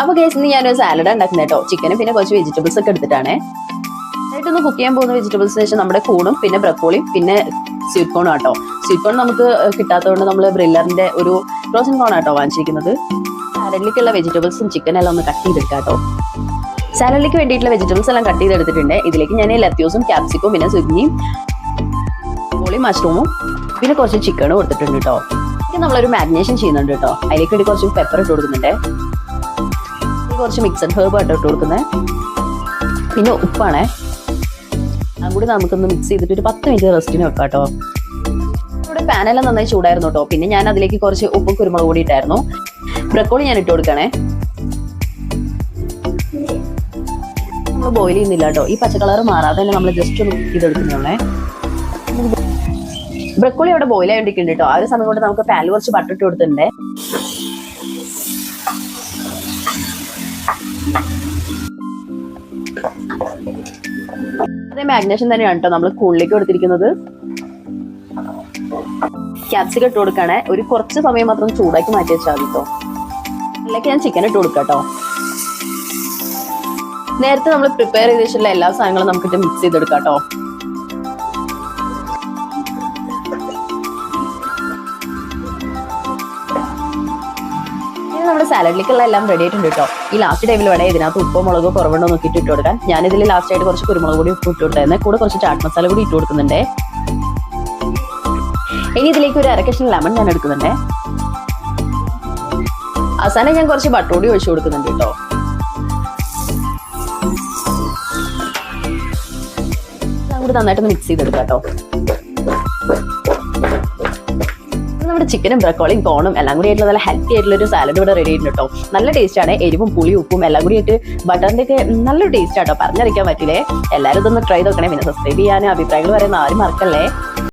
അപ്പോൾ ഗൈസ് ഇന്ന് ഞാനൊരു സാലഡ് ഉണ്ടാക്കുന്നത് കേട്ടോ. ചിക്കനും പിന്നെ കുറച്ച് വെജിറ്റബിൾസ് ഒക്കെ എടുത്തിട്ടാണ്. എന്നിട്ടൊന്ന് കുക്ക് ചെയ്യാൻ പോകുന്ന വെജിറ്റബിൾസിന് ശേഷം നമ്മുടെ കൂണും പിന്നെ ബ്രക്കോളിയും പിന്നെ സ്വീറ്റ് കോണും ആട്ടോ. സ്വീറ്റ് കോൺ നമുക്ക് കിട്ടാത്തതുകൊണ്ട് നമ്മൾ ബ്രില്ലറിന്റെ ഒരു ഫ്രോസൺ കോൺ ആട്ടോ വാങ്ങിച്ചിരിക്കുന്നത്. സാലഡിലേക്കുള്ള വെജിറ്റബിൾസും ചിക്കനും എല്ലാം ഒന്ന് കട്ട് ചെയ്തെടുക്കാം കേട്ടോ. സാലഡിലേക്ക് വേണ്ടിയിട്ടുള്ള വെജിറ്റബിൾസ് എല്ലാം കട്ട് ചെയ്തെടുത്തിട്ടുണ്ട്. ഇതിലേക്ക് ഞാൻ ലത്യോസും ക്യാപ്സിക്കും പിന്നെ സുഗിനിയും കോളിയും മഷ്റൂമും പിന്നെ കുറച്ച് ചിക്കനും കൊടുത്തിട്ടുണ്ട് കേട്ടോ. ഇനി നമ്മളൊരു മാരിനേഷൻ ചെയ്യുന്നുണ്ട് കേട്ടോ. അതിലേക്ക് വേണ്ടി കുറച്ച് പെപ്പർ ഇട്ട് കൊടുക്കുന്നുണ്ട്. കുറച്ച് മിക്സഡ് ഹെർബ് ആട്ടോ ഇട്ട് കൊടുക്കുന്നത്. പിന്നെ ഉപ്പാണേ, അതും കൂടി നമുക്കൊന്ന് മിക്സ് ചെയ്തിട്ട് ഒരു 10 മിനിറ്റ് റെസ്റ്റിന് വെക്കാം കേട്ടോ. ഇവിടെ പാനെല്ലാം നന്നായി ചൂടായിരുന്നു കേട്ടോ. പിന്നെ ഞാൻ അതിലേക്ക് കുറച്ച് ഉപ്പും കുരുമുളക് കൂടി ഇട്ടായിരുന്നു. ബ്രക്കോളി ഞാൻ ഇട്ട് കൊടുക്കണേ. നമ്മൾ ബോയിൽ ചെയ്യുന്നില്ല കേട്ടോ. ഈ പച്ച കളർ മാറാതെ തന്നെ നമ്മൾ ജസ്റ്റ് ഒന്ന് കുക്ക് ചെയ്തെടുക്കുന്നേ. ബ്രക്കോളി അവിടെ ബോയിൽ ആയിട്ടിരിക്കുന്നുണ്ട് കേട്ടോ. ആ ഒരു സമയം കൊണ്ട് നമുക്ക് പാനിൽ കുറച്ച് ബട്ടർ ഇട്ട് കൊടുത്തിട്ടുണ്ട്. അതേ മാഗ്നേഷൻ തന്നെയാണ് കേട്ടോ നമ്മൾ കൂളിലേക്ക് കൊടുത്തിരിക്കുന്നത്. ക്യാപ്സിക്കം ഇട്ട് കൊടുക്കണേ. ഒരു കുറച്ച് സമയം മാത്രം ചൂടാക്കി മാറ്റി വെച്ചാൽ മതി കേട്ടോ. അതിലേക്ക് ഞാൻ ചിക്കൻ ഇട്ട് കൊടുക്കാം കേട്ടോ. നേരത്തെ നമ്മൾ പ്രിപ്പയർ ചെയ്ത് വെച്ചിട്ടുള്ള എല്ലാ സാധനങ്ങളും നമുക്കിട്ട് മിക്സ് ചെയ്തെടുക്കാം കേട്ടോ. നമ്മുടെ സാലഡിലേക്കുള്ള എല്ലാം റെഡി ആയിട്ടുണ്ട് കേട്ടോ. ഈ ലാസ്റ്റ് ടൈമിൽ വേണേ ഇതിനകത്ത് ഉപ്പോ മുളകോ കുറവുണ്ടോ നോക്കിയിട്ട് ഇട്ട് കൊടുക്കാൻ. ഞാനിതിൽ ലാസ്റ്റ് ആയിട്ട് കുറച്ച് കുരുമുളക് കൂടി ഉപ്പ് ഇട്ട് കൊടുത്തായിരുന്നു. കൂടെ കുറച്ച് ചാട്ട് മസാല കൂടി ഇട്ട് കൊടുക്കുന്നുണ്ട്. ഇനി ഇതിലേക്ക് ഒരു 1/2 കഷ്ണം ലെമൺ ഞാൻ എടുക്കുന്നുണ്ട്. അവസാനം ഞാൻ കുറച്ച് ബട്ടർ കൂടി ഒഴിച്ചു കൊടുക്കുന്നുണ്ട് കേട്ടോ. കൂടി നന്നായിട്ടൊന്ന് മിക്സ് ചെയ്തെടുക്കാം കേട്ടോ. നമ്മുടെ ചിക്കനും ബ്രക്കോളിയും കോണും എല്ലാം കൂടി ആയിട്ടുള്ള നല്ല ഹെൽത്തി ആയിട്ടുള്ള ഒരു സാലഡ് ഇവിടെ റെഡി ആയിട്ടുണ്ട് കേട്ടോ. നല്ല ടേസ്റ്റ് ആണ്. എരിവും പുളിയും ഉപ്പും എല്ലാം കൂടി ആയിട്ട് ബട്ടറിന്റെ ഒക്കെ നല്ലൊരു ടേസ്റ്റ് ആട്ടോ. പറഞ്ഞറിയിക്കാൻ പറ്റില്ലേ. എല്ലാവരും ഇതൊന്ന് ട്രൈ നോക്കണേ. പിന്നെ സബ്സ്ക്രൈബ് ചെയ്യാനും അഭിപ്രായങ്ങൾ പറയുന്ന ആരും മറക്കല്ലേ.